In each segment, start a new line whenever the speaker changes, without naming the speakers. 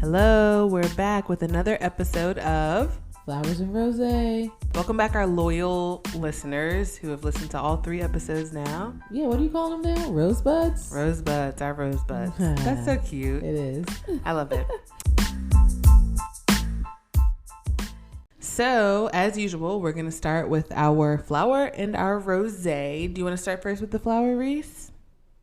Hello, we're back with another episode of
Flowers and Rose.
Welcome back, our loyal listeners who have listened to all 3 episodes now.
Yeah, what do you call them now? Rosebuds?
Rosebuds, our rosebuds. That's so cute.
It is.
I love it. So, as usual, we're going to start with our flower and our rosé. Do you want to start first with the flower, Reese?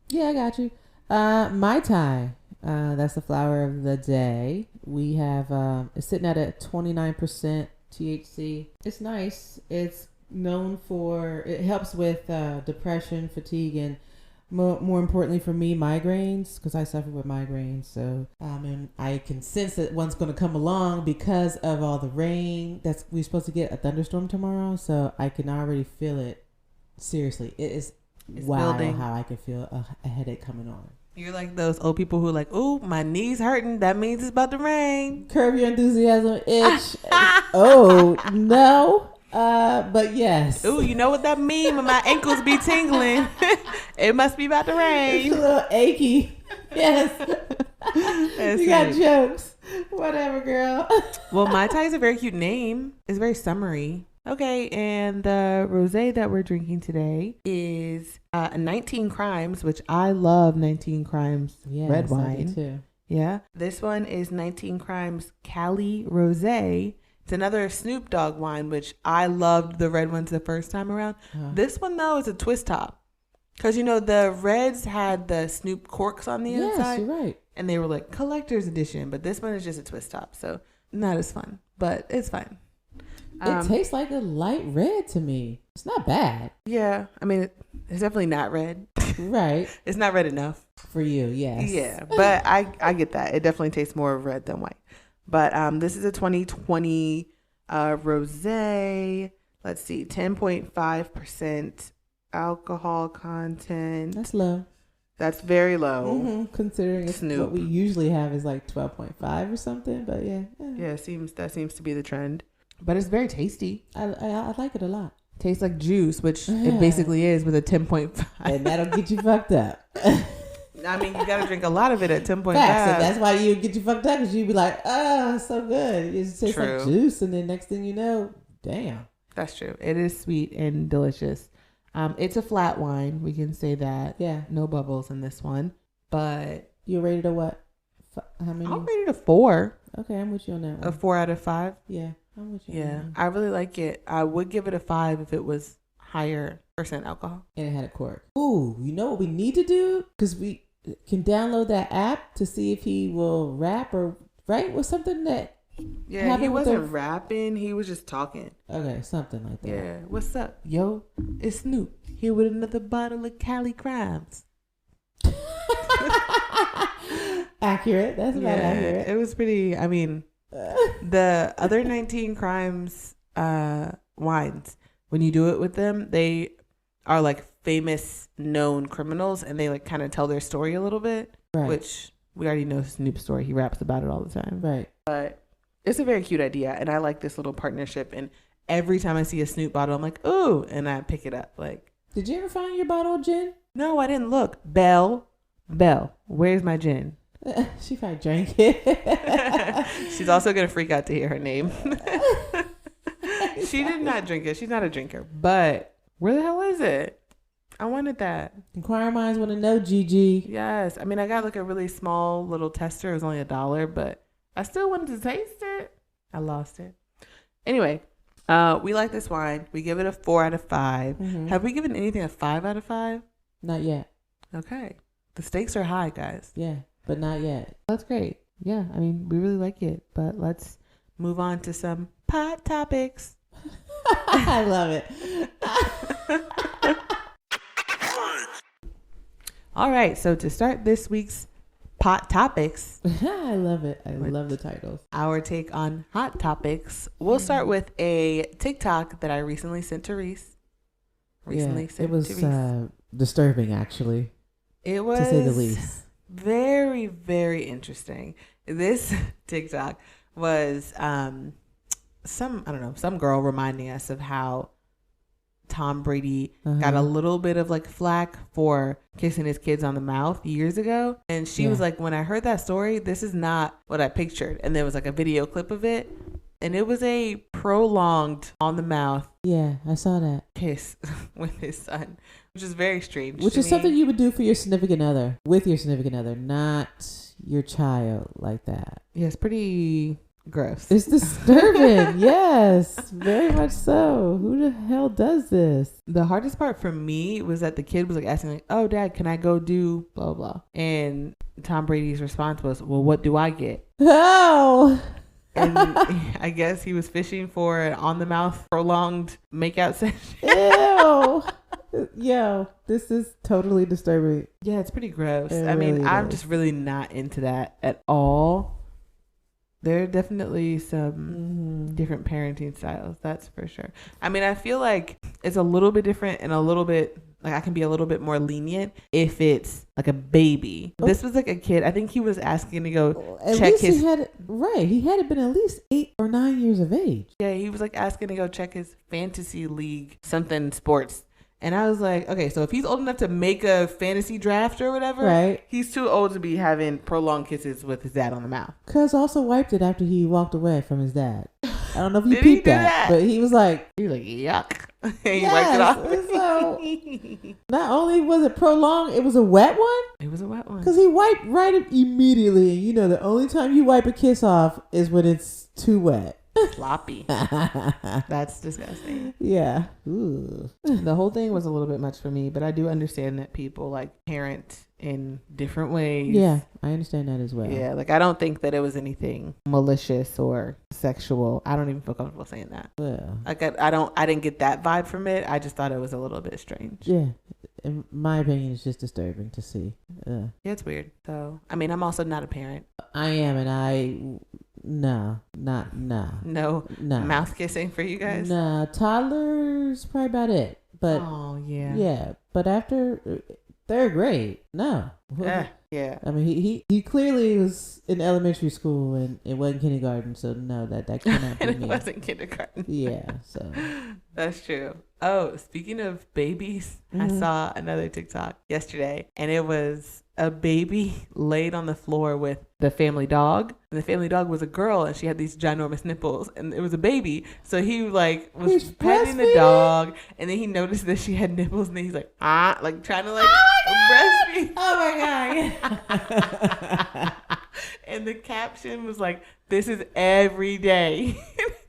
Yeah, I got you. Mai Tai. That's the flower of the day. We have, it's sitting at a 29% THC. It's nice. It's known for, it helps with depression, fatigue, and more importantly for me, migraines, because I suffer with migraines. So, and I can sense that one's going to come along because of all the rain. We're supposed to get a thunderstorm tomorrow. So I can already feel it. Seriously, it's wild building. How I can feel a headache coming on.
You're like those old people who are like, ooh, my knee's hurting. That means it's about to rain.
Curb Your Enthusiasm itch. Oh, no. But yes.
Ooh, you know what that means when my ankles be tingling? It must be about to rain.
It's a little achy. Yes. You got jokes. Whatever, girl.
Well, Mai Tai is a very cute name. It's very summery. Okay, and the rosé that we're drinking today is 19 Crimes, which I love 19 Crimes red wine.
I do too.
Yeah. This one is 19 Crimes Cali Rosé. It's another Snoop Dogg wine, which I loved the red ones the first time around. This one, though, is a twist top. Because, you know, the reds had the Snoop corks on the inside.
Yes, you're right.
And they were like collector's edition. But this one is just a twist top. So not as fun. But it's fine.
It tastes like a light red to me. It's not bad.
Yeah. I mean, it's definitely not red.
Right.
It's not red enough.
For you, yes.
Yeah. But I get that. It definitely tastes more red than white. But this is a 2020 rosé. Let's see. 10.5% alcohol content.
That's low.
That's very low.
Mm-hmm. Considering
Snoop.
What we usually have is like 12.5 or something. But yeah.
Yeah, that seems to be the trend. But it's very tasty.
I like it a lot.
Tastes like juice, which it basically is with a 10.5.
And that'll get you fucked up.
I mean, you got to drink a lot of it at 10.5.
Facts, and that's why you get you fucked up, because you'd be like, oh, so good. It tastes like juice, and then next thing you know, damn.
That's true. It is sweet and delicious. It's a flat wine. We can say that.
Yeah.
No bubbles in this one. But
you rated a what? How many?
I'll rate it a 4.
Okay, I'm with you on that one.
A 4 out of 5.
Yeah.
Yeah, I really like it. I would give it a 5 if it was higher % alcohol.
And it had a cork. Ooh, you know what we need to do? Because we can download that app to see if he will rap or write with something that.
Yeah, he wasn't rapping. He was just talking.
Okay, something like that.
Yeah, what's up? Yo, it's Snoop here with another bottle of Cali Crimes.
Accurate. That's about accurate.
It was pretty, I mean... The other 19 Crimes wines, when you do it with them, they are like famous known criminals, and they like kind of tell their story a little bit, which we already know Snoop's story. He raps about it all the time.
Right.
But it's a very cute idea, and I like this little partnership, and every time I see a Snoop bottle, I'm like, ooh, and I pick it up. Like,
did you ever find your bottle of gin?
No, I didn't look. Belle, where's my gin?
She probably drank it.
She's also going to freak out to hear her name. She did not drink it. She's not a drinker. But where the hell is it? I wanted that.
Inquiring minds want to know, Gigi.
Yes. I mean, I got like a really small little tester. It was only $1, but I still wanted to taste it. I lost it. Anyway, we like this wine. We give it a 4 out of 5. Mm-hmm. Have we given anything a 5 out of 5?
Not yet.
Okay. The stakes are high, guys.
Yeah. But not yet.
That's great. Yeah, I mean, we really like it. But let's move on to some pot topics.
I love it.
All right, so to start this week's pot topics.
I love it. I love the titles.
Our take on hot topics. We'll start with a TikTok that I recently sent to Reese.
It was disturbing, actually.
It was,
to say the least.
Very, very interesting. This TikTok was some girl reminding us of how Tom Brady got a little bit of like flack for kissing his kids on the mouth years ago. And she was like, when I heard that story, this is not what I pictured. And there was like a video clip of it. And it was a prolonged on the mouth.
Yeah, I saw that.
Kiss with his son, which is very strange.
Which is something you would do for your significant other, with your significant other, not your child like that.
Yeah, it's pretty gross.
It's disturbing. Yes, very much so. Who the hell does this?
The hardest part for me was that the kid was like asking like, oh, Dad, can I go do blah, blah. And Tom Brady's response was, well, what do I get?
Oh.
And I guess he was fishing for an on-the-mouth prolonged makeout session.
Ew. Yo, this is totally disturbing.
Yeah, it's pretty gross.
It
I mean,
really
I'm
is.
just really not into that at all. There are definitely some different parenting styles, that's for sure. I mean, I feel like it's a little bit different and a little bit, like I can be a little bit more lenient if it's like a baby. This was like a kid. I think he was asking to go check his...
He had been at least 8 or 9 years of age.
Yeah, he was like asking to go check his fantasy league, something sports. And I was like, okay, so if he's old enough to make a fantasy draft or whatever,
right,
he's too old to be having prolonged kisses with his dad on the mouth.
Cuz also wiped it after he walked away from his dad. I don't know if you peeped that, but he was like,
yuck. And he wiped it off.
So, not only was it prolonged, it was a wet one.
It was a wet one.
Because he wiped right immediately. And you know, the only time you wipe a kiss off is when it's too wet.
Sloppy. That's disgusting.
Yeah. Ooh.
The whole thing was a little bit much for me, but I do understand that people like parent in different ways.
Yeah, I understand that as well.
Yeah, like I don't think that it was anything malicious or sexual. I don't even feel comfortable saying that.
Well,
like I didn't get that vibe from it. I just thought it was a little bit strange.
Yeah. In my opinion, it's just disturbing to see.
Yeah, it's weird. So, I mean, I'm also not a parent.
I am, and no
mouth kissing for you guys.
No, toddlers probably about it. But yeah. But after third grade, no.
Yeah.
I mean, he clearly was in elementary school and it wasn't kindergarten, so no, that cannot be me.
It wasn't kindergarten.
Yeah, so
that's true. Oh, speaking of babies, I saw another TikTok yesterday, and it was a baby laid on the floor with the family dog, and the family dog was a girl, and she had these ginormous nipples, and it was a baby. So he like was petting the dog, and then he noticed that she had nipples, and then he's like like trying to like breastfeed.
Oh my god!
And the caption was like, "This is every day."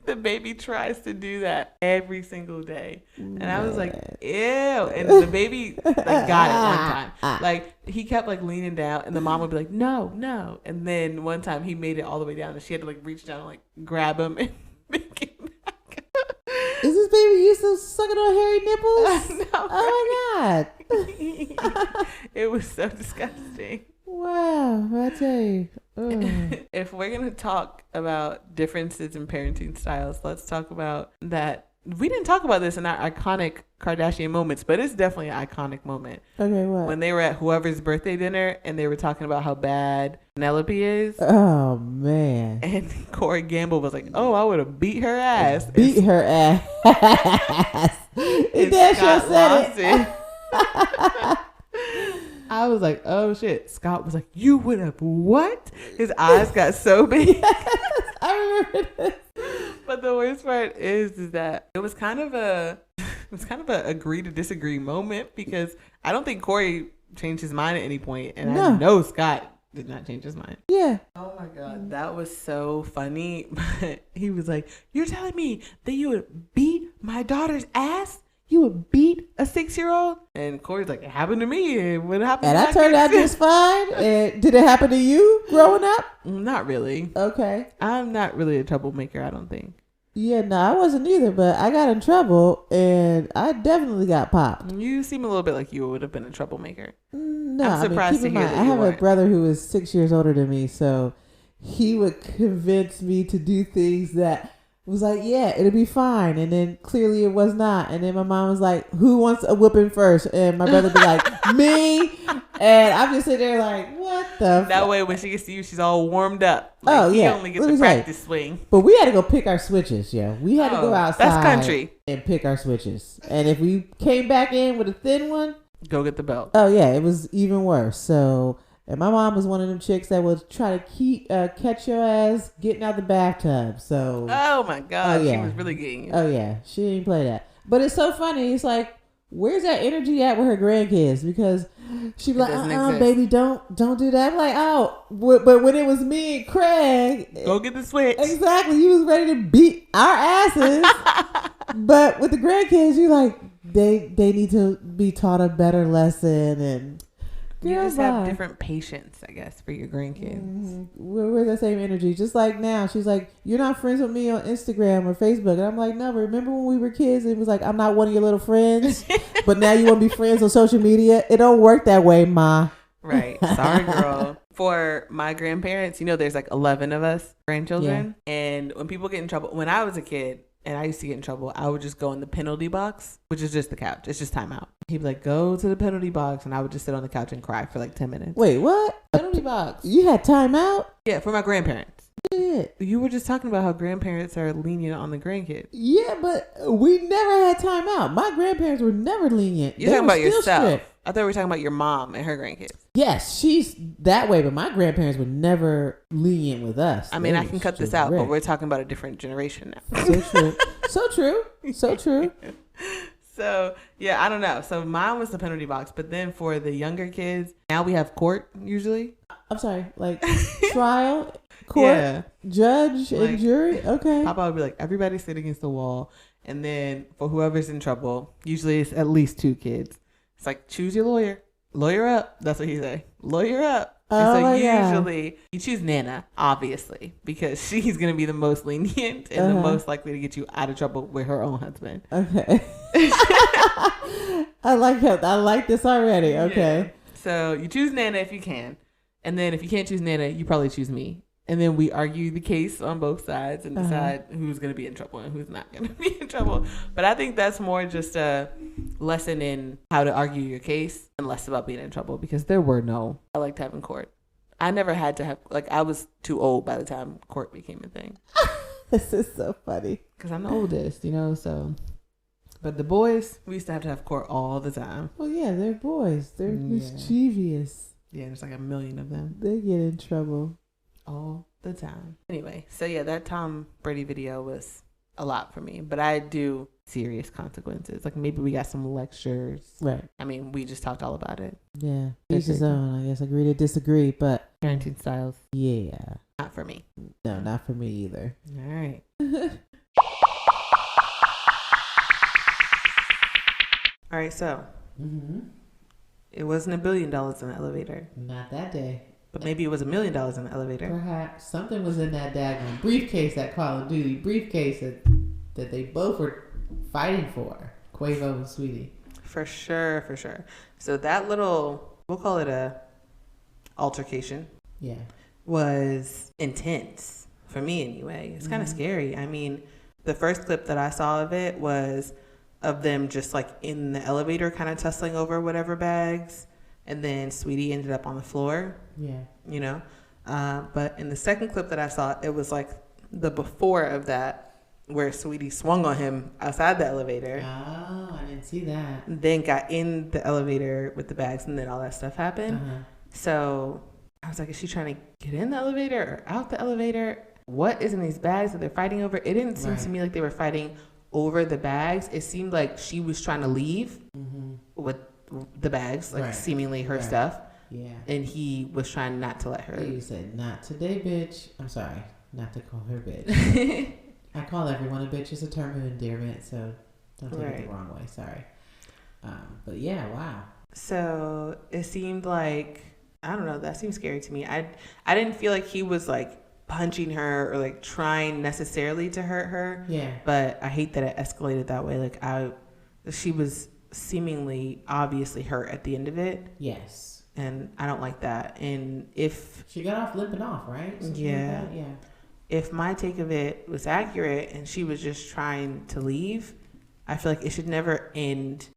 The baby tries to do that every single day. And I was like, ew. And the baby like got it one time. Like he kept like leaning down and the mom would be like, no. And then one time he made it all the way down and she had to like reach down and like grab him and make him back.
Is this baby used to sucking on hairy nipples?
No,
oh my god.
It was so disgusting.
Wow, I tell you.
If we're going to talk about differences in parenting styles, let's talk about that. We didn't talk about this in our iconic Kardashian moments, but it's definitely an iconic moment.
Okay, what?
When they were at whoever's birthday dinner and they were talking about how bad Penelope is.
Oh, man.
And Corey Gamble was like, oh, I would have beat her ass.
Beat her ass.
And Scott lost it. I was like, oh shit. Scott was like, you would have what? His eyes got so big.
I remember this.
But the worst part is that it was kind of a agree to disagree moment because I don't think Corey changed his mind at any point, and I know Scott did not change his mind.
Yeah.
Oh my god, that was so funny. But he was like, you're telling me that you would beat my daughter's ass? You would beat a 6-year-old? And Corey's like, it happened to me. What happened?
And I turned out just fine. And did it happen to you growing up?
Not really.
Okay.
I'm not really a troublemaker, I don't think.
Yeah, no, I wasn't either, but I got in trouble and I definitely got popped.
You seem a little bit like you would have been a troublemaker.
No,
I'm surprised to hear that
I have
weren't.
a brother who is 6 years older than me, so he would convince me to do things that was like, yeah, it'll be fine. And then clearly it was not. And then my mom was like, who wants a whooping first? And my brother would be like, me. And I'm just sitting there like, what the
That way when she gets to you, she's all warmed up. Like, he only gets to practice swing.
But we had to go pick our switches, yeah. We had to go outside.
That's country.
And pick our switches. And if we came back in with a thin one,
go get the belt.
Oh, yeah. It was even worse. So, and my mom was one of them chicks that would try to catch your ass getting out the bathtub. So.
Oh, my God. She was really getting you.
Oh, yeah. She didn't play that. But it's so funny. It's like, where's that energy at with her grandkids? Because she'd be like, baby, don't do that. I'm like, oh. But when it was me and Craig.
Go get the switch.
Exactly. You was ready to beat our asses. But with the grandkids, you're like, they need to be taught a better lesson. And
you just have different patience, I guess, for your grandkids.
Mm-hmm. Where's that same energy? Just like now, she's like, you're not friends with me on Instagram or Facebook. And I'm like, no, remember when we were kids? It was like, I'm not one of your little friends. But now you want to be friends on social media? It don't work that way, Ma.
Right. Sorry, girl. For my grandparents, there's like 11 of us grandchildren. Yeah. And when people get in trouble, when I was a kid, and I used to get in trouble, I would just go in the penalty box, which is just the couch. It's just timeout. He'd be like, go to the penalty box. And I would just sit on the couch and cry for like 10 minutes.
Wait, what?
Penalty box.
You had timeout?
Yeah, for my grandparents.
Shit.
You were just talking about how grandparents are lenient on the grandkids.
Yeah, but we never had timeout. My grandparents were never lenient.
You're talking about yourself. Strict. I thought we were talking about your mom and her grandkids.
Yes, she's that way, but my grandparents were never lenient with us.
I mean, I can cut this out, but we're talking about a different generation now.
So true. So true. So true.
So, yeah, I don't know. So mine was the penalty box, but then for the younger kids, now we have court usually.
I'm sorry, like trial, court, judge, and jury? Okay.
Papa would be like, everybody sit against the wall. And then for whoever's in trouble, usually it's at least 2 kids. It's like, choose your lawyer. Lawyer up. That's what he say. Lawyer up. And so usually you choose Nana, obviously, because she's going to be the most lenient and the most likely to get you out of trouble with her own husband.
Okay. I like this already. Okay.
Yeah. So you choose Nana if you can. And then if you can't choose Nana, you probably choose me. And then we argue the case on both sides and decide who's going to be in trouble and who's not going to be in trouble. But I think that's more just a lesson in how to argue your case and less about being in trouble, because there were I liked having court. I never had to have, I was too old by the time court became a thing.
This is so funny.
Because I'm the oldest, so. But the boys, we used to have court all the time.
Well, yeah, they're boys. They're mischievous.
Yeah, there's like a million of them.
They get in trouble
all the time. Anyway, so yeah, that Tom Brady video was a lot for me, but I do serious consequences. Like maybe we got some lectures.
Right.
I mean, we just talked all about it.
Yeah. Each his own. I guess agree to disagree, but
parenting styles.
Yeah.
Not for me.
No, not for me either.
All right. All right, so it wasn't $1 billion in the elevator.
Not that day.
But maybe it was $1 million in the elevator.
Perhaps something was in that daggone briefcase, that Call of Duty briefcase that they both were fighting for. Quavo and Sweetie.
For sure. So that little, we'll call it a altercation.
Yeah.
Was intense for me anyway. It's kind of scary. I mean, the first clip that I saw of it was of them just like in the elevator kind of tussling over whatever bags. And then Sweetie ended up on the floor.
Yeah.
But in the second clip that I saw, it was like the before of that, where Sweetie swung on him outside the elevator.
Oh, I didn't see that.
Then got in the elevator with the bags, and then all that stuff happened. So I was like, is she trying to get in the elevator or out the elevator? What is in these bags that they're fighting over? It didn't seem to me like they were fighting over the bags. It seemed like she was trying to leave with the bags, like seemingly her stuff.
Yeah.
And he was trying not to let her.
He said, not today, bitch. I'm sorry, not to call her bitch. I call everyone a bitch. It's a term of endearment, so don't take it the wrong way. Sorry. But yeah, wow.
So it seemed like, I don't know, that seemed scary to me. I didn't feel like he was like punching her or like trying necessarily to hurt her.
Yeah.
But I hate that it escalated that way. Like she was seemingly obviously hurt at the end of it.
Yes.
And I don't like that. And if
she got off limping off, right? Something
yeah.
Like that? Yeah.
If my take of it was accurate and she was just trying to leave, I feel like it should never end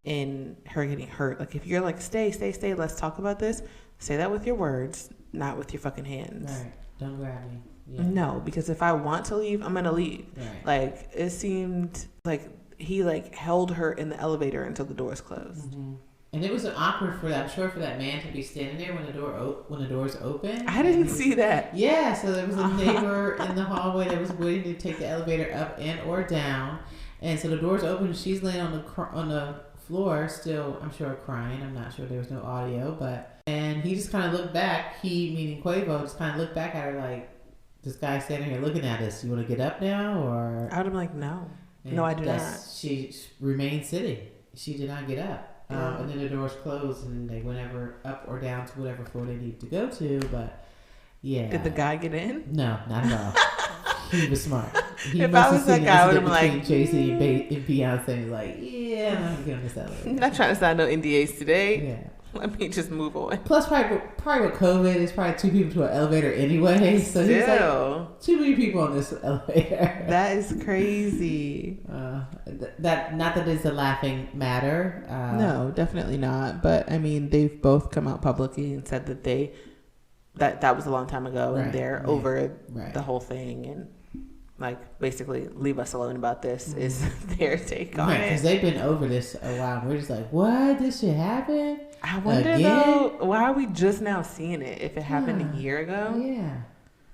in her getting hurt. Like, if you're like, stay, let's talk about this, say that with your words, not with your fucking hands.
Right. Don't grab me. Yeah.
No, because if I want to leave, I'm gonna leave.
Right.
Like, it seemed like he like held her in the elevator until the doors closed.
And it was awkward for that. I'm sure for that man to be standing there when the doors open.
I didn't see that.
Yeah, so there was a neighbor in the hallway that was waiting to take the elevator up and or down, and so the doors open. She's laying on the floor, still, I'm sure, crying. I'm not sure, there was no audio, and he just kind of looked back. He, meaning Quavo, just kind of looked back at her like, this guy's standing here looking at us. You want to get up now, or?
I would have been like, no.
And
no, I do not.
She remained sitting. She did not get up. And then the doors closed, and they went up or down to whatever floor they needed to go to. But yeah,
did the guy get in?
No, not at all. He was smart.
If I was that guy, I would have been like,
Jay-Z and Beyonce, like, yeah, I'm not getting this elevator.
I'm not trying to sign no NDAs today.
Yeah.
Let me just move on.
Plus, probably with COVID, it's probably 2 people to an elevator anyway. So he's like, too many people on this elevator.
That is crazy.
Not that it's a laughing matter.
No, definitely not. But I mean, they've both come out publicly and said that that was a long time ago, and they're over the whole thing, and like, basically, leave us alone about this is their take on it.
Because they've been over this a while. We're just like, what? This shit happened?
I wonder though, why are we just now seeing it? If it happened a year ago,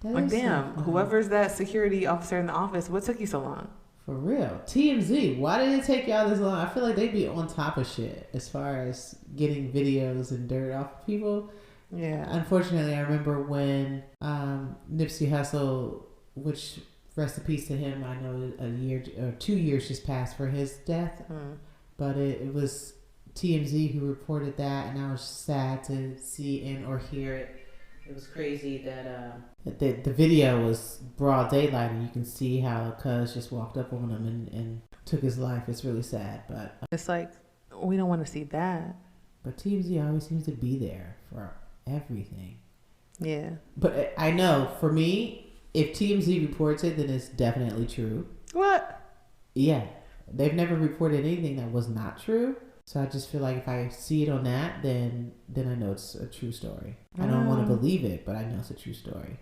like, damn, whoever's that security officer in the office, what took you so long?
For real, TMZ, why did it take y'all this long? I feel like they'd be on top of shit as far as getting videos and dirt off of people.
Yeah.
Unfortunately, I remember when Nipsey Hussle, which rest in peace to him, I know a year or 2 years just passed for his death, but it was TMZ who reported that, and I was sad to see and or hear it. It was crazy that the video was broad daylight, and you can see how Cuz just walked up on him and took his life. It's really sad, but
it's like, we don't want to see that.
But TMZ always seems to be there for everything.
Yeah.
But I know, for me, if TMZ reports it, then it's definitely true.
What?
Yeah. They've never reported anything that was not true. So I just feel like if I see it on that, then I know it's a true story. I don't want to believe it, but I know it's a true story.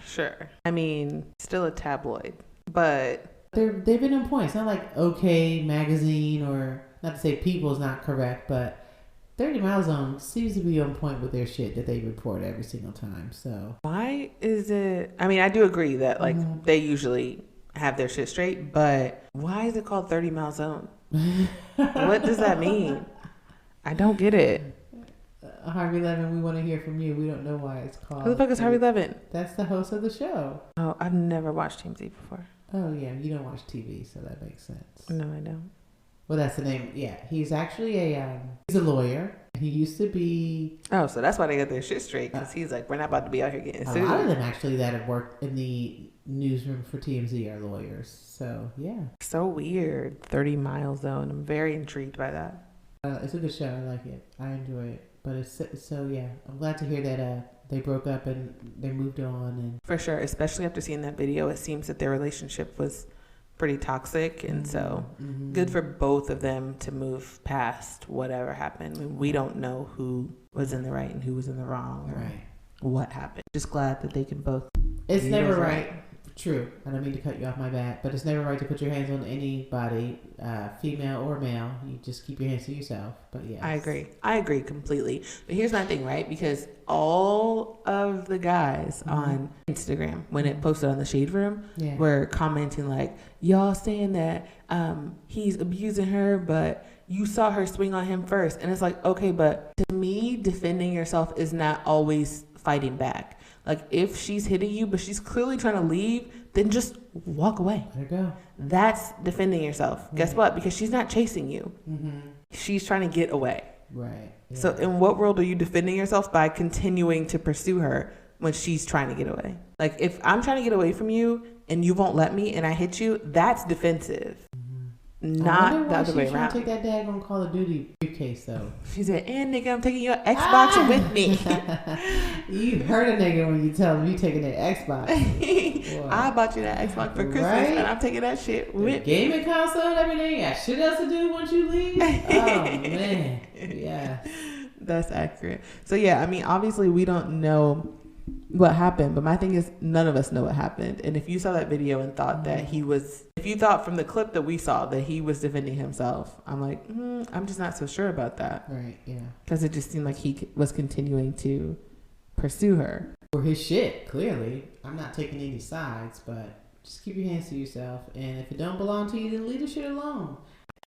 Sure. I mean, still a tabloid, but
they've been on point. It's not like OK Magazine, or not to say People is not correct, but 30 Mile Zone seems to be on point with their shit that they report every single time. So
why is it? I mean, I do agree that like they usually have their shit straight, but why is it called 30 Mile Zone? What does that mean? I don't get it.
Harvey Levin, we want to hear from you. We don't know why it's called.
Who the fuck is Harvey Levin?
That's the host of the show.
Oh, I've never watched TMZ before.
Oh yeah, you don't watch TV, so that makes sense.
No, I don't.
Well, that's the name. Yeah, he's actually he's a lawyer. He used to be.
Oh, so that's why they got their shit straight, because he's like, we're not about to be out here getting sued.
A lot of them actually that have worked in the newsroom for TMZ are lawyers. So yeah.
So weird. 30 Mile Zone. I'm very intrigued by that.
It's a good show. I like it. I enjoy it. But it's so yeah. I'm glad to hear that they broke up and they moved on. And
for sure, especially after seeing that video, it seems that their relationship was pretty toxic, and so good for both of them to move past whatever happened. I mean, we don't know who was in the right and who was in the wrong,
right?
What happened. Just glad that they can both.
It's never right. True. I don't mean to cut you off, my bad, but it's never right to put your hands on anybody, female or male. You just keep your hands to yourself. But yeah,
I agree completely. But here's my thing, right? Because all of the guys on Instagram, when it posted on the Shade Room, were commenting like, y'all saying that he's abusing her, but you saw her swing on him first. And it's like, okay, but to me, defending yourself is not always fighting back. Like, if she's hitting you, but she's clearly trying to leave, then just walk away.
There you go.
That's defending yourself. Right. Guess what? Because she's not chasing you. She's trying to get away.
Right. Yeah.
So in what world are you defending yourself by continuing to pursue her when she's trying to get away? Like, if I'm trying to get away from you and you won't let me and I hit you, that's defensive. Not the other way around.
Take that daggone Call of Duty briefcase though.
She said, "And nigga, I'm taking your Xbox with me."
You hurt a nigga when you tell him you taking their Xbox.
I bought you that Xbox for Christmas, and I'm taking that shit with me.
Gaming console and everything. Yeah, shit else to do once you leave. Oh man, yeah,
that's accurate. So yeah, I mean, obviously we don't know what happened, but my thing is none of us know what happened. And if you saw that video and thought that if you thought from the clip that we saw that he was defending himself, I'm like, I'm just not so sure about that.
Right, yeah.
Because it just seemed like he was continuing to pursue her.
For his shit, clearly. I'm not taking any sides, but just keep your hands to yourself. And if it don't belong to you, then leave the shit alone.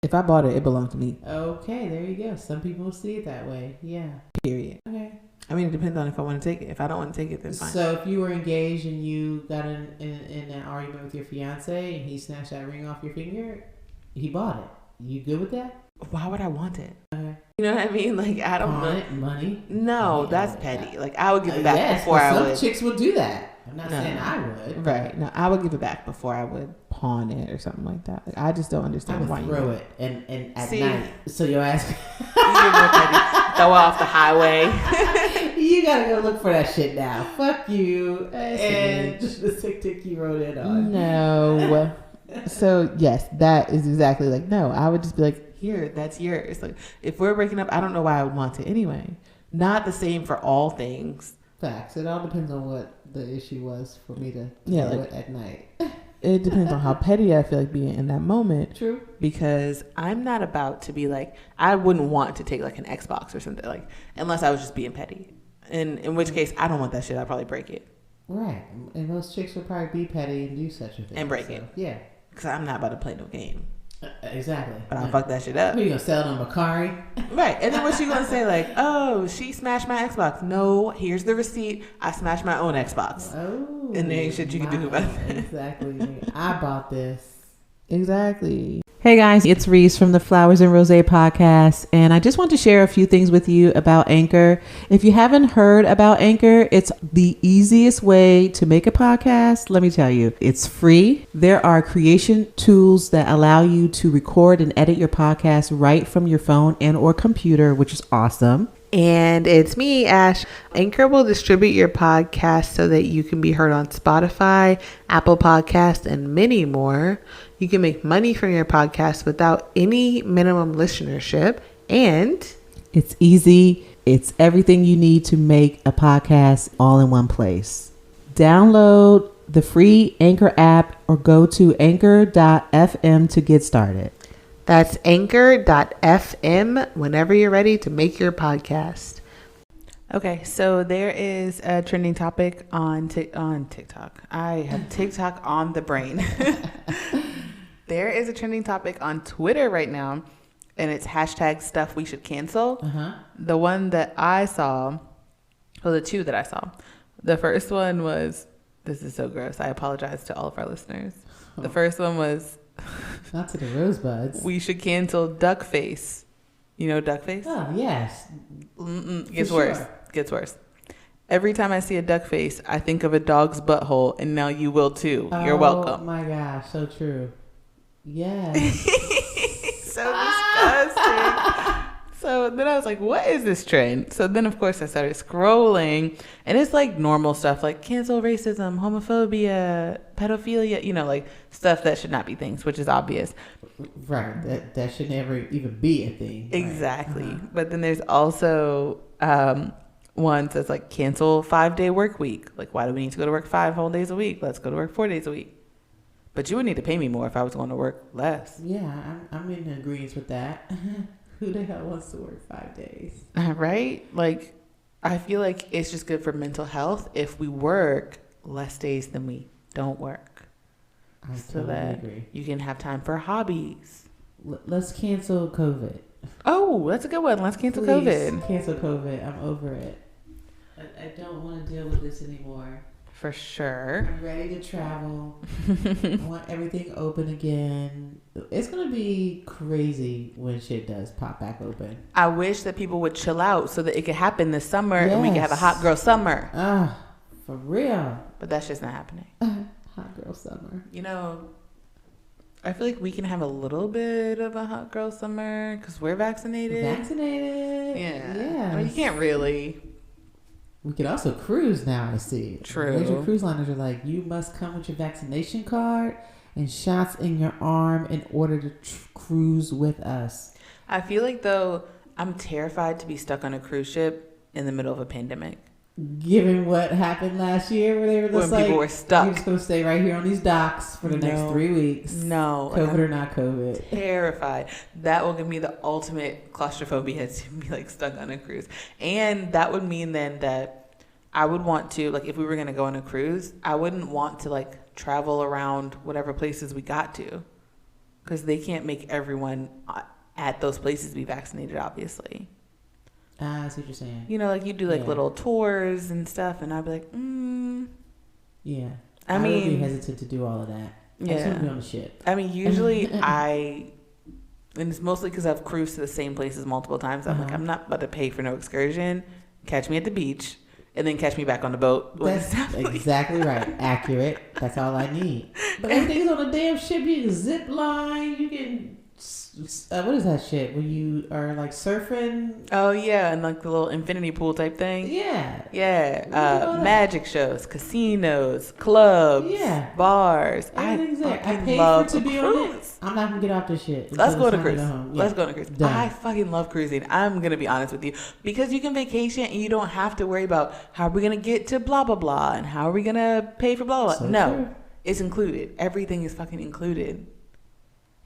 If I bought it, it belonged to me.
Okay, there you go. Some people see it that way. Yeah.
Period.
Okay.
I mean, it depends on if I want to take it. If I don't want to take it, then fine.
So if you were engaged and you got in an argument with your fiance and he snatched that ring off your finger, he bought it. You good with that?
Why would I want it?
Okay.
You know what I mean? Like, I don't want
it. Money?
No, that's petty. Like, I would give it back before I would.
Some chicks will do that. I'm not saying I would.
Right. No, I would give it back before I would pawn it or something like that. Like, I just don't understand why you
throw it and at night. So your ass
throw it off the highway.
You gotta go look for that shit now. Fuck you. And just the tick you wrote it on.
No. So yes, that is exactly like, no, I would just be like, here, that's yours. Like, if we're breaking up, I don't know why I would want it anyway. Not the same for all things.
Facts. It all depends on what the issue was for me to do it at night.
It depends on how petty I feel like being in that moment.
True.
Because I'm not about to be like, I wouldn't want to take like an Xbox or something, like, unless I was just being petty. And in which case, I don't want that shit. I'd probably break it.
Right. And most chicks would probably be petty and do such a thing.
And break it.
Yeah.
Because I'm not about to play no game.
Exactly.
But I'll fuck that shit up.
You gonna sell them Carey?
Right. And then what's she gonna say? Like, oh, she smashed my Xbox. No, here's the receipt. I smashed my own Xbox.
Oh.
And there ain't shit you can do about it.
Exactly. I bought this.
Exactly.
Hey guys, it's Reese from the Flowers and Rose podcast, and I just want to share a few things with you about Anchor. If you haven't heard about Anchor, it's the easiest way to make a podcast. Let me tell you, it's free. There are creation tools that allow you to record and edit your podcast right from your phone and or computer, which is awesome.
And it's me, Ash. Anchor will distribute your podcast so that you can be heard on Spotify, Apple Podcasts, and many more. You can make money from your podcast without any minimum listenership. And
it's easy. It's everything you need to make a podcast all in one place. Download the free Anchor app or go to anchor.fm to get started.
That's anchor.fm whenever you're ready to make your podcast. Okay, so there is a trending topic on TikTok. I have TikTok on the brain. There is a trending topic on Twitter right now, and it's hashtag stuff we should cancel. The one that I saw, well, the two that I saw. The first one was, this is so gross. I apologize to all of our listeners. The first one was,
not to the rosebuds.
We should cancel duck face. You know duck face?
Oh, yes.
Gets worse. Sure. Gets worse. Every time I see a duck face, I think of a dog's butthole, and now you will too. You're welcome.
Oh my gosh, so true. Yes.
So disgusting. So then I was like, what is this trend? So then, of course, I started scrolling, and it's like normal stuff like cancel racism, homophobia, pedophilia, you know, like stuff that should not be things, which is obvious.
Right. That should never even be a thing.
Exactly.
Right.
But then there's also ones that's like cancel 5-day work week. Like, why do we need to go to work 5 whole days a week? Let's go to work 4 days a week. But you would need to pay me more if I was going to work less.
Yeah, I'm in agreement with that. Who the hell wants to work 5 days?
Right? Like, I feel like it's just good for mental health if we work less days than we don't work.
I totally agree.
You can have time for hobbies.
Let's cancel COVID.
Oh, that's a good one. Let's cancel COVID.
Cancel COVID. I'm over it. I don't want to deal with this anymore.
For sure.
I'm ready to travel. I want everything open again. It's going to be crazy when shit does pop back open.
I wish that people would chill out so that it could happen this summer and we could have a hot girl summer.
For real.
But that's just not happening.
Hot girl summer.
You know, I feel like we can have a little bit of a hot girl summer because we're vaccinated.
Yeah.
I mean, you can't really.
We could also cruise now, I see.
True.
Major cruise liners are like, you must come with your vaccination card and shots in your arm in order to cruise with us.
I feel like, though, I'm terrified to be stuck on a cruise ship in the middle of a pandemic.
Given what happened last year where they were just
when people were stuck.
You're just going to stay right here on these docks for the next 3 weeks.
No.
COVID or not COVID.
Terrified. That will give me the ultimate claustrophobia to be like stuck on a cruise. And that would mean then that I would want to, like, if we were going to go on a cruise, I wouldn't want to like travel around whatever places we got to, because they can't make everyone at those places be vaccinated, obviously.
I see what you're saying.
You know, like you do like little tours and stuff, and I'd be like,
Yeah.
I mean,
would be hesitant to do all of that.
Yeah.
I just want to be on the ship.
I mean, usually and it's mostly because I've cruised to the same places multiple times. I'm like, I'm not about to pay for no excursion. Catch me at the beach, and then catch me back on the boat.
That's exactly right. Accurate. That's all I need. But everything's on a damn ship. You can zip line. You can... what is that shit when you are like surfing?
Oh yeah, and like the little infinity pool type thing.
Yeah.
Magic shows, casinos, clubs, bars.
Everything's there. I
fucking
paid
love
for to be
cruise.
on it. I'm not gonna get off this shit.
Let's go on a cruise.
Let's
go on a cruise.
Done.
I fucking love cruising. I'm gonna be honest with you, because you can vacation and you don't have to worry about how are we gonna get to blah blah blah and how are we gonna pay for blah blah.
So
no,
true.
It's included. Everything is fucking included.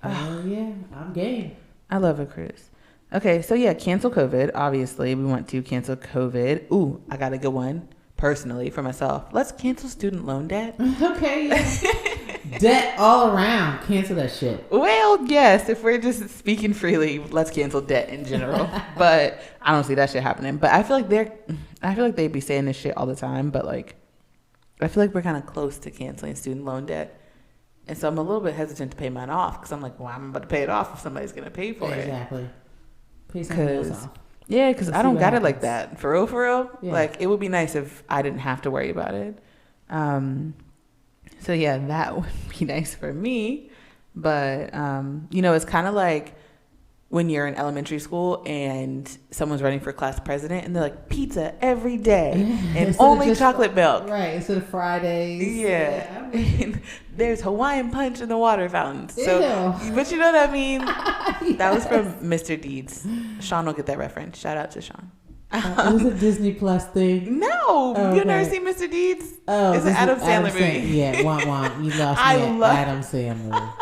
Oh yeah, I'm game.
I love a cruise. Okay, so yeah, cancel COVID. Obviously, we want to cancel COVID. Ooh, I got a good one personally for myself. Let's cancel student loan debt.
Okay, yeah. Debt all around. Cancel that shit.
Well, yes, if we're just speaking freely, let's cancel debt in general. But I don't see that shit happening. But I feel like they'd be saying this shit all the time. But like, I feel like we're kind of close to canceling student loan debt. And so I'm a little bit hesitant to pay mine off, because I'm like, well, I'm about to pay it off if somebody's going to pay for it.
Exactly. Pay something else off.
Yeah, because I don't got it like that. For real, for real.
Yeah.
Like, it would be nice if I didn't have to worry about it. So, yeah, that would be nice for me. But, you know, it's kind of like when you're in elementary school and someone's running for class president and they're like, pizza every day and only chocolate milk.
Right, instead of Fridays.
Yeah. There's Hawaiian punch in the water fountain. So,
Ew.
but you know what I mean?
Yes.
That was from Mr. Deeds. Sean will get that reference. Shout out to Sean.
It was a Disney Plus thing.
No,
Oh,
you've never seen Mr. Deeds?
Oh,
it's an Adam Sandler movie.
Yeah, womp. You lost me at Adam Sandler.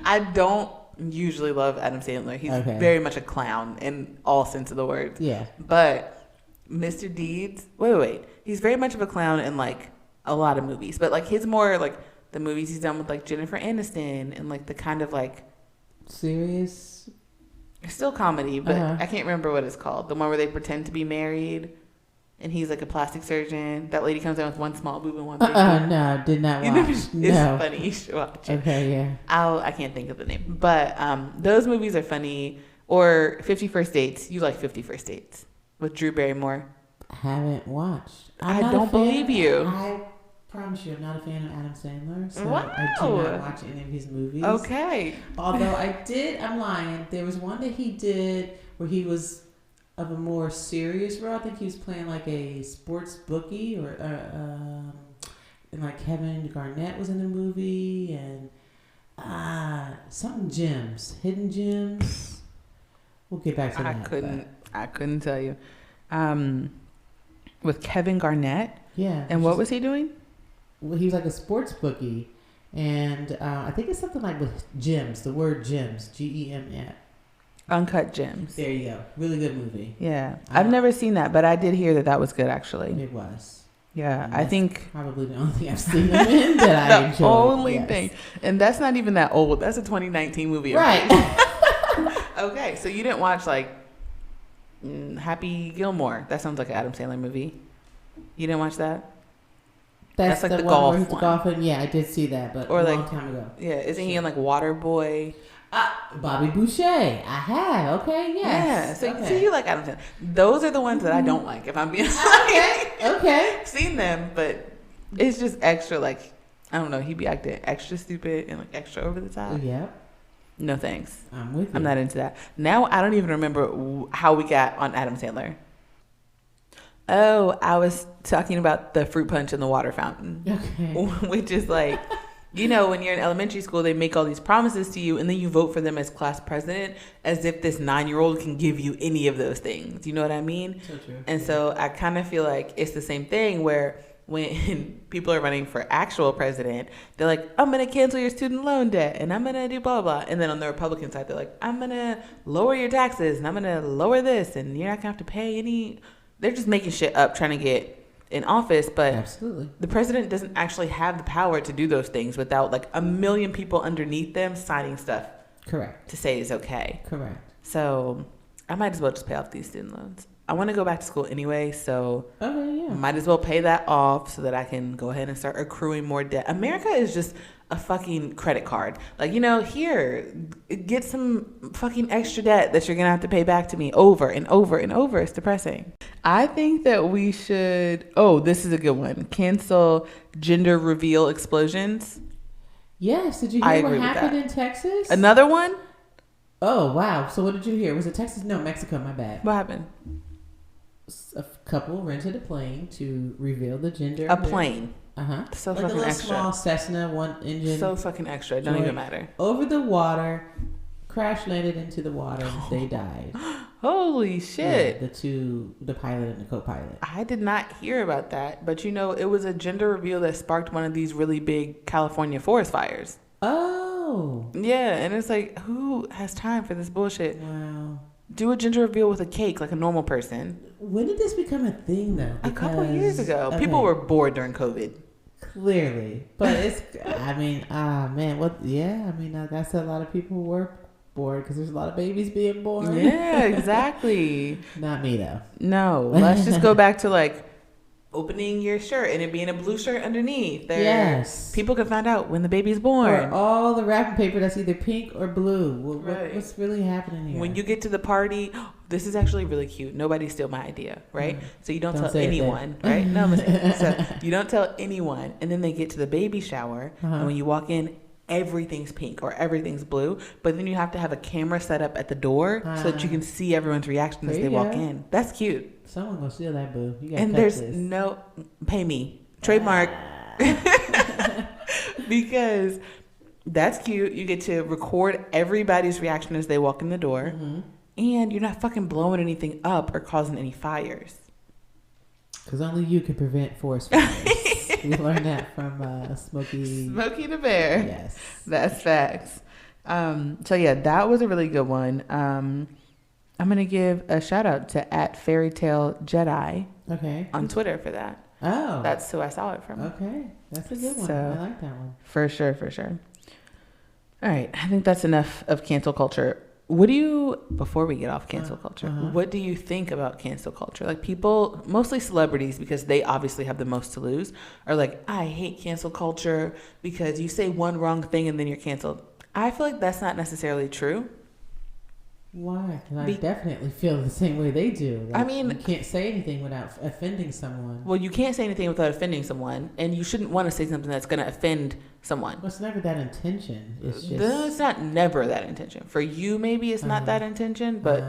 I don't usually love Adam Sandler. He's very much a clown in all sense of the word.
Yeah.
But Mr. Deeds, wait. He's very much of a clown in like a lot of movies. But like his more like the movies he's done with like Jennifer Aniston and like the kind of like
serious.
It's still comedy, but I can't remember what it's called. The one where they pretend to be married, and he's like a plastic surgeon. That lady comes in with one small boob and one big boob.
No, did not watch.
It's funny. You should watch it.
Okay, yeah.
I can't think of the name, but those movies are funny. Or 50 First Dates. You like 50 First Dates with Drew Barrymore?
Haven't watched.
I don't believe you.
I promise you, I'm not a fan of Adam Sandler, so
wow.
I do not watch any of his movies.
Okay.
Although I'm lying. There was one that he did where he was of a more serious role. I think he was playing like a sports bookie, or and like Kevin Garnett was in the movie, and something gems, hidden gems. We'll get back to that.
I couldn't tell you. With Kevin Garnett.
Yeah.
And what was he doing?
Well, he was like a sports bookie, and I think it's something like with gems. The word gems, GEMS.
Uncut Gems.
There you go. Really good movie.
Yeah, I've never seen that, but I did hear that was good actually.
It was.
Yeah, I think
probably the only thing I've seen him in that I enjoyed.
The only thing, and that's not even that old. That's a 2019 movie,
right?
Okay, so you didn't watch like Happy Gilmore? That sounds like an Adam Sandler movie. You didn't watch that?
That's like the
golf
one.
One.
Golfing. Yeah, I did see that, but
or
a
like,
long time ago.
Yeah, isn't he in like Waterboy?
Bobby Boucher. I have. Okay, yes.
Yeah. So you like Adam Sandler. Those are the ones that I don't like, if I'm being honest.
Okay.
Seen them, but it's just extra like, I don't know, he'd be acting extra stupid and like extra over the top.
Yep.
No thanks.
I'm with you.
I'm not into that. Now I don't even remember how we got on Adam Sandler. Oh, I was talking about the fruit punch in the water fountain.
Okay.
Which is like, you know, when you're in elementary school, they make all these promises to you and then you vote for them as class president as if this 9-year-old can give you any of those things. You know what I mean?
So true.
And so I kind of feel like it's the same thing where when people are running for actual president, they're like, I'm going to cancel your student loan debt and I'm going to do blah, blah. And then on the Republican side, they're like, I'm going to lower your taxes and I'm going to lower this and you're not going to have to pay any. They're just making shit up trying to get in office. But
absolutely,
the president doesn't actually have the power to do those things without like a million people underneath them signing stuff.
Correct.
To say is okay.
Correct.
So I might as well just pay off these student loans. I want to go back to school anyway, so might as well pay that off so that I can go ahead and start accruing more debt. America is just a fucking credit card. Like, you know, here, get some fucking extra debt that you're going to have to pay back to me over and over and over. It's depressing. I think that we should, this is a good one. Cancel gender reveal explosions.
Yes. Did you hear what happened in Texas?
Another one?
Oh, wow. So what did you hear? Was it Texas? No, Mexico. My bad.
What happened?
A couple rented a plane to reveal the gender.
A plane.
So
like fucking
a
extra.
Small Cessna, one engine.
So fucking extra. It don't even matter.
Over the water, crash landed into the water. And they died.
Holy shit!
Yeah, the pilot and the co-pilot.
I did not hear about that, but you know, it was a gender reveal that sparked one of these really big California forest fires.
Oh.
Yeah, and it's like, who has time for this bullshit?
Wow.
Do a gender reveal with a cake like a normal person.
When did this become a thing, though?
A couple of years ago. Okay. People were bored during COVID.
Clearly. But it's, I mean, man, that's a lot of people were bored because there's a lot of babies being born.
Yeah, exactly.
Not me, though.
No. Let's just go back to, like, opening your shirt and it being a blue shirt underneath.
Yes.
People can find out when the baby's born.
Or all the wrapping paper that's either pink or blue. What's really happening here?
When you get to the party, this is actually really cute. Nobody steal my idea, right? So you don't tell anyone, right? No, listen. So you don't tell anyone. And then they get to the baby shower. And when you walk in, everything's pink or everything's blue. But then you have to have a camera set up at the door so that you can see everyone's reaction as they walk in. That's cute.
Someone gonna steal that, boo. You gotta
and there's this. No pay me trademark because that's cute. You get to record everybody's reaction as they walk in the door, and you're not fucking blowing anything up or causing any fires.
Because only you can prevent forest fires. We learned that from Smokey
the Bear.
Yes,
that's facts. So yeah, that was a really good one. I'm going to give a shout out to @fairytalejedi on Twitter for that.
Oh.
That's who I saw it from.
Okay. That's a good one. I like that one.
For sure. All right. I think that's enough of cancel culture. Before we get off cancel culture, what do you think about cancel culture? Like people, mostly celebrities, because they obviously have the most to lose, are like, I hate cancel culture because you say one wrong thing and then you're canceled. I feel like that's not necessarily true.
Why? Because I definitely feel the same way they do. Like,
I mean,
you can't say anything without offending someone.
Well, you can't say anything without offending someone, and you shouldn't want to say something that's going to offend someone.
Well, it's never that intention. It's just...
It's not never that intention. For you, maybe it's not that intention, but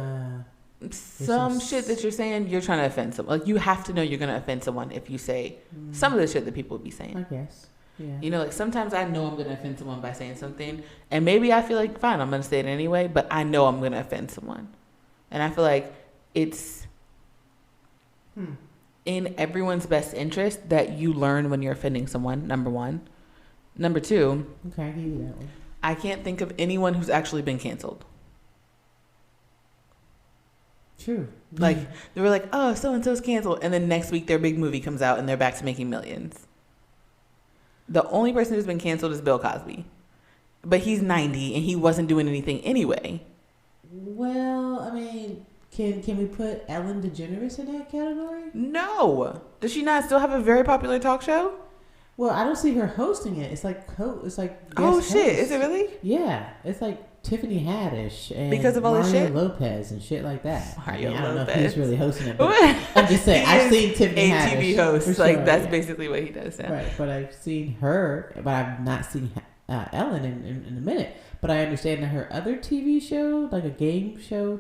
some shit that you're saying, you're trying to offend someone. Like, you have to know you're going to offend someone if you say some of the shit that people would be saying.
I guess. Yeah.
You know, like sometimes I know I'm going to offend someone by saying something, and maybe I feel like, fine, I'm going to say it anyway, but I know I'm going to offend someone. And I feel like it's in everyone's best interest that you learn when you're offending someone, number one. Number two,
okay, I give you that one.
I can't think of anyone who's actually been canceled.
True.
Like, they were like, oh, so-and-so's canceled, and then next week their big movie comes out and they're back to making millions. The only person who's been canceled is Bill Cosby. But he's 90 and he wasn't doing anything anyway.
Well, I mean, can we put Ellen DeGeneres in that category?
No. Does she not still have a very popular talk show?
Well, I don't see her hosting it. It's like
oh shit, is it really?
Yeah, it's like Tiffany Haddish and
because of all
Mario
this shit?
Lopez and shit like that.
I
don't
Lopez.
know if he's really hosting it, but I'm just saying I've seen Tiffany Haddish.
A TV host, like that's basically what he does now.
Right, but I've seen her, but I've not seen Ellen in a minute. But I understand that her other TV show, like a game show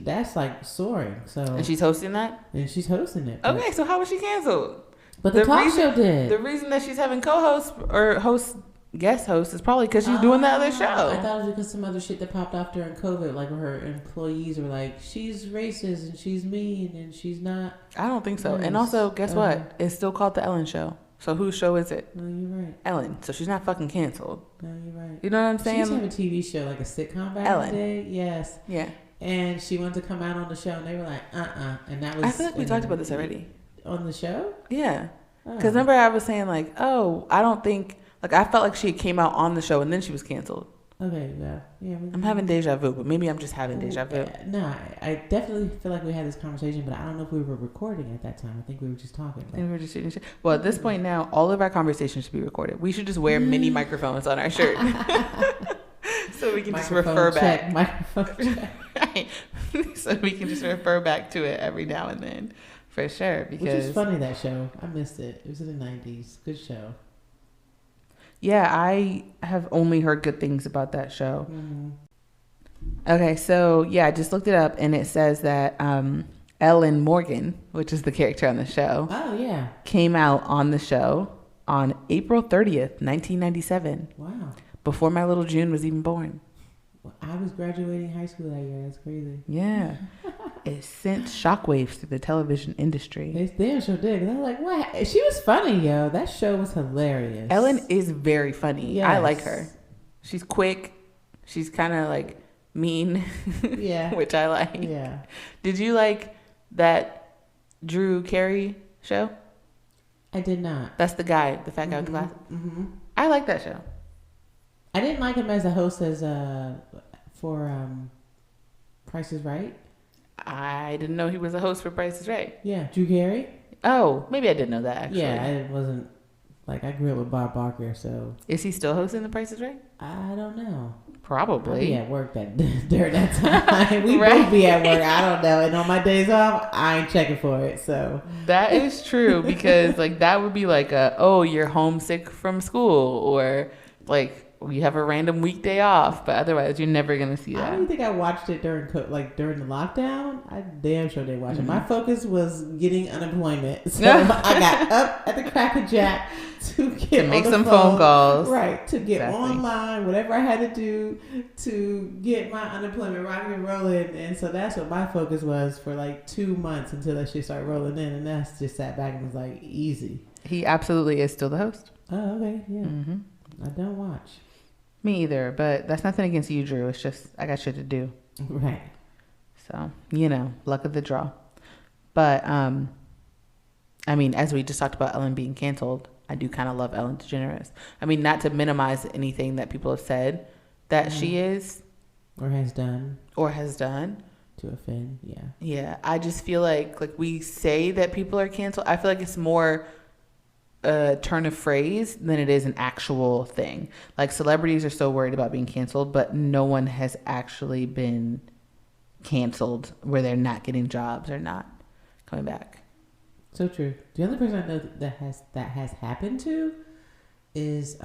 That's like soaring. So
And she's hosting that?
And she's hosting it.
Okay, so how was she canceled?
But the talk show did.
The reason that she's having co-host or guest host is probably because she's doing the other show.
I thought it was because some other shit that popped off during COVID, like where her employees were like, she's racist and she's mean and she's not.
I don't think so. And also, guess what? It's still called The Ellen Show. So whose show is it?
No, you're right.
Ellen. So she's not fucking canceled.
No, you're right.
You know what I'm saying?
She used to have a TV show, like a sitcom back in the day. Yes.
Yeah.
And she wanted to come out on the show and they were like, And that was.
I feel like we talked about this already.
On the show?
Yeah. Because remember I was saying like, oh, I don't think, like I felt like she came out on the show and then she was canceled.
Okay, yeah.
I'm having deja vu, but maybe I'm just having deja vu.
No, I definitely feel like we had this conversation, but I don't know if we were recording at that time. I think we were just talking.
And we were just shooting shit. Well, at this point now, all of our conversations should be recorded. We should just wear mini microphones on our shirt. So we can just refer back.
Microphone check.
Right. So we can just refer back to it every now and then. For sure. Because
which is funny, that show. I missed it. It was in the 90s. Good show.
Yeah, I have only heard good things about that show.
Mm-hmm.
Okay, so yeah, I just looked it up and it says that Ellen Morgan, which is the character on the show, came out on the show on April 30th, 1997.
Wow.
Before my little June was even born.
Well, I was graduating high school that year. That's crazy.
Yeah. It sent shockwaves through the television industry.
It's damn sure did. And I'm like, what? She was funny, yo. That show was hilarious.
Ellen is very funny. Yes. I like her. She's quick. She's kind of like mean.
Yeah.
Which I like.
Yeah.
Did you like that Drew Carey show?
I did not.
That's the guy, the fat guy with the glasses.
Mm-hmm.
I like that show.
I didn't like him as a host for Price is Right.
I didn't know he was a host for Price is Right.
Yeah, Drew Carey.
Oh, maybe I didn't know that, actually.
Yeah, I wasn't, like, I grew up with Bob Barker, so.
Is he still hosting the Price is Right?
I don't know.
Probably.
I'll be at work during that time. We both be at work. I don't know. And on my days off, I ain't checking for it, so.
That is true, because, like, that would be like you're homesick from school, or, like, you have a random weekday off, but otherwise you're never gonna see that.
I don't think I watched it during the lockdown. I damn sure didn't watch it. My focus was getting unemployment, so I got up at the Crack of Jack to make some phone calls, right? To get online, whatever I had to do to get my unemployment rocking and rolling, and so that's what my focus was for like 2 months until that shit started rolling in, and that's just sat back and was like easy.
He absolutely is still the host.
Oh, okay, yeah. Mm-hmm. I don't watch.
Me either, but that's nothing against you, Drew. It's just I got shit to do.
Right.
So, luck of the draw. But, I mean, as we just talked about Ellen being canceled, I do kind of love Ellen DeGeneres. I mean, not to minimize anything that people have said that she is.
Or has done.
To
offend, yeah.
Yeah, I just feel like we say that people are canceled. I feel like it's more a turn of phrase than it is an actual thing. Like, celebrities are so worried about being canceled, but no one has actually been canceled where they're not getting jobs or not coming back.
So true. The only person I know that has happened to is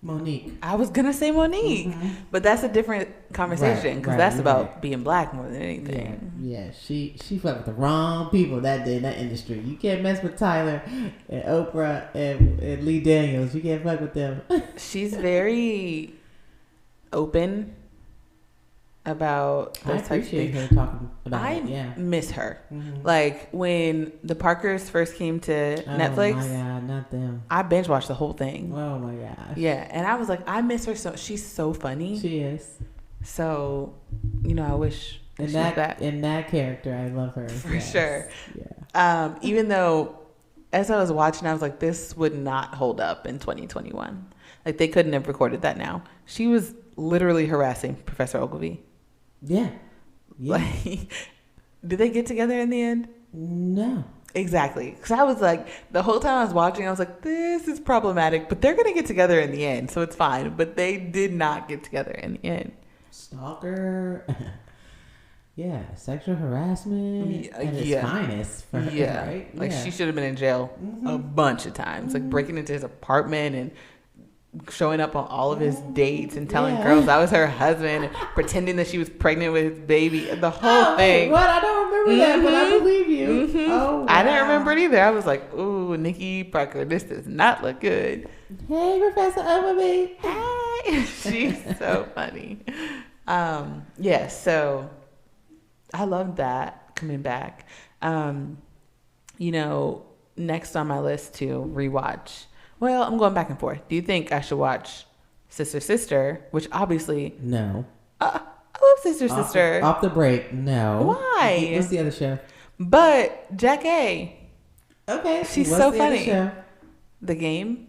Monique.
I was gonna say Monique, but that's a different conversation because that's about being black more than anything.
Yeah, she fucked with the wrong people that day in that industry. You can't mess with Tyler and Oprah and Lee Daniels. You can't fuck with them.
She's very open about those types of things.
Her talking about it. Yeah.
Miss her. Mm-hmm. Like when the Parkers first came to Netflix.
Oh my God, not them.
I binge watched the whole thing.
Oh my gosh.
Yeah, and I was like, I miss her so. She's so funny.
She is.
So, I wish
in that character, I love her
for sure.
Yeah.
Even though, as I was watching, I was like, this would not hold up in 2021. Like they couldn't have recorded that now. She was literally harassing Professor Ogilvy.
Yeah.
Like, did they get together in the end?
No.
Exactly. Because I was like, the whole time I was watching, I was like, this is problematic, but they're going to get together in the end, so it's fine. But they did not get together in the end.
Stalker. Yeah. Sexual harassment at its finest for her, right?
Like she should have been in jail a bunch of times. Like breaking into his apartment and showing up on all of his dates and telling girls I was her husband and pretending that she was pregnant with his baby. The whole thing.
What? I don't remember that, but I believe you. Oh, wow.
I didn't remember it either. I was like, ooh, Nikki Parker, this does not look good.
Hey, Professor Overby.
Hey. She's so funny. Yeah, so I love that coming back. You know, next on my list to rewatch. Well, I'm going back and forth. Do you think I should watch Sister Sister? Which obviously...
No.
I love Sister Sister.
Off the break, no.
Why?
What's the other show?
But Jack A.
Okay.
She's so funny. The Game?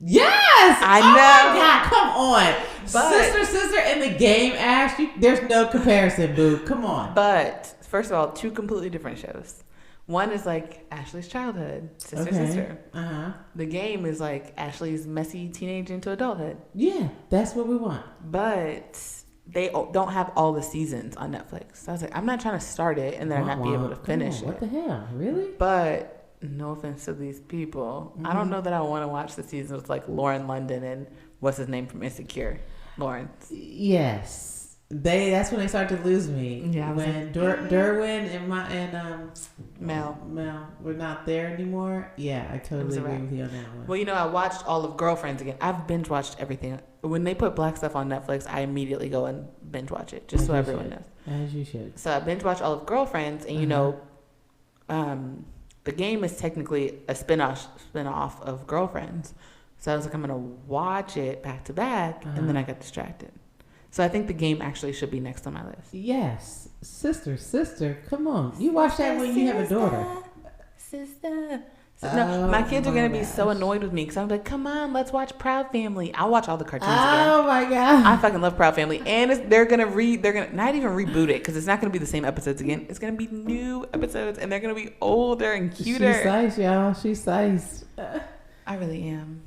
Yes!
I know.
Oh my God, come on. But, Sister and The Game, Ash, there's no comparison, boo. Come on.
But, first of all, two completely different shows. One is like Ashley's childhood, Sister.
Uh-huh.
The Game is like Ashley's messy teenage into adulthood.
Yeah, that's what we want.
But they don't have all the seasons on Netflix. So I was like, I'm not trying to start it and then not be able to finish it.
What the hell? Really?
But no offense to these people, I don't know that I want to watch the season with like Lauren London and what's his name from Insecure, Lawrence.
Yes. That's when they start to lose me.
Yeah,
when Derwin and
Mel
were not there anymore. Yeah, I totally agree with you on that one.
Well, you know, I watched all of Girlfriends again. I've binge watched everything. When they put black stuff on Netflix, I immediately go and binge watch it, just so everyone knows.
As you should.
So I binge watched all of Girlfriends, and you know, The Game is technically a spinoff of Girlfriends. So I was like, I'm gonna watch it back to back, and then I got distracted. So I think The Game actually should be next on my list.
Yes. Sister, come on. You watch that when you have a daughter.
Sister. No, my kids are going to be so annoyed with me because I'm like, come on, let's watch Proud Family. I'll watch all the cartoons again.
Oh, my God.
I fucking love Proud Family. And they're going to not even reboot it because it's not going to be the same episodes again. It's going to be new episodes and they're going to be older and cuter.
She's nice, y'all. She's nice.
I really am.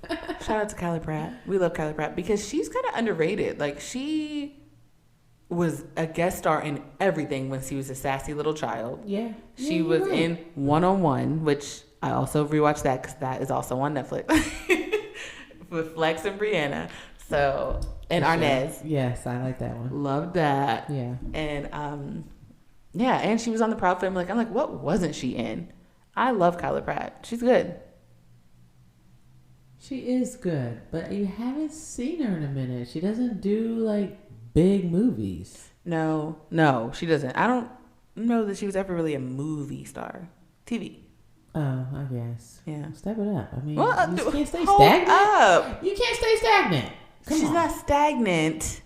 Shout out to Cali Pratt. We love Cali Pratt because she's kind of underrated. Like, she was a guest star in everything when she was a sassy little child.
Yeah.
She was in 101, which I also rewatched that because that is also on Netflix with Flex and Brianna. So, and Arnez.
Yes, I like that one.
Loved that.
Yeah.
And, yeah, and she was on the Proud Family. I'm like, what wasn't she in? I love Kyla Pratt. She's good.
She is good, but you haven't seen her in a minute. She doesn't do like big movies.
No, she doesn't. I don't know that she was ever really a movie star. TV.
Oh, I guess.
Yeah.
Step it up. I mean,
well,
you can't stay
hold
stagnant.
Up.
You can't stay stagnant.
She's not stagnant.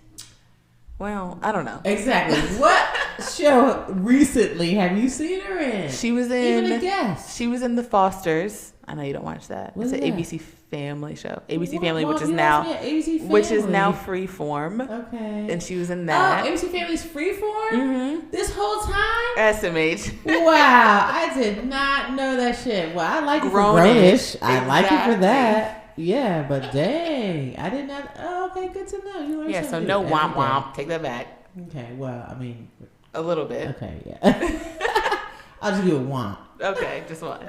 Well, I don't know.
Exactly. What show recently have you seen her in?
She was in.
Even a guess.
She was in The Fosters. I know you don't watch that. It's an ABC Family show. ABC Family, which is now Freeform.
Okay.
And she was in that.
Oh, ABC Family's Freeform?
Mm-hmm.
This whole time?
SMH.
Wow, I did not know that shit. Well, I like it for Grownish. I like it for that. Yeah, but dang, I did not. Oh, okay, good to know. You learned
so no womp womp. Take that back.
Okay, well, I mean,
a little bit.
Okay, yeah. I'll just give it womp.
Okay, just one.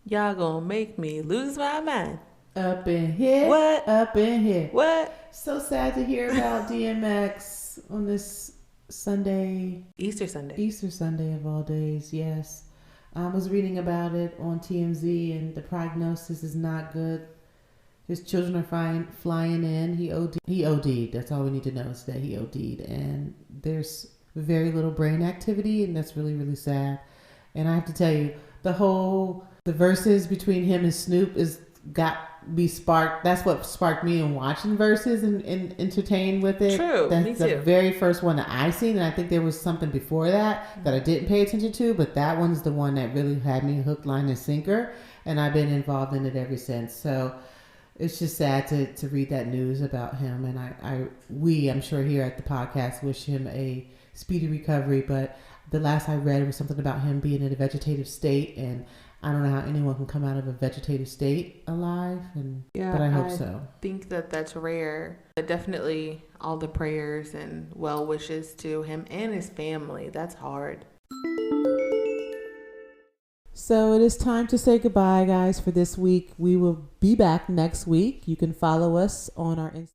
Y'all gonna make me lose my mind.
Up in here.
What?
Up in here.
What?
So sad to hear about DMX on this Sunday.
Easter Sunday
of all days, yes. I was reading about it on TMZ and the prognosis is not good. His children are flying in. He OD'd. That's all we need to know is that he OD'd. And there's very little brain activity and that's really, really sad. And I have to tell you, the verses between him and Snoop sparked. That's what sparked me in watching verses and entertained with it.
True,
that's
me too.
the very first one that I seen, and I think there was something before that I didn't pay attention to, but that one's the one that really had me hook, line, and sinker, and I've been involved in it ever since. So it's just sad to read that news about him, and I'm sure here at the podcast wish him a speedy recovery. But the last I read was something about him being in a vegetative state, and I don't know how anyone can come out of a vegetative state alive, but I hope so.
I think that's rare. But definitely all the prayers and well wishes to him and his family. That's hard.
So it is time to say goodbye, guys, for this week. We will be back next week. You can follow us on our Instagram.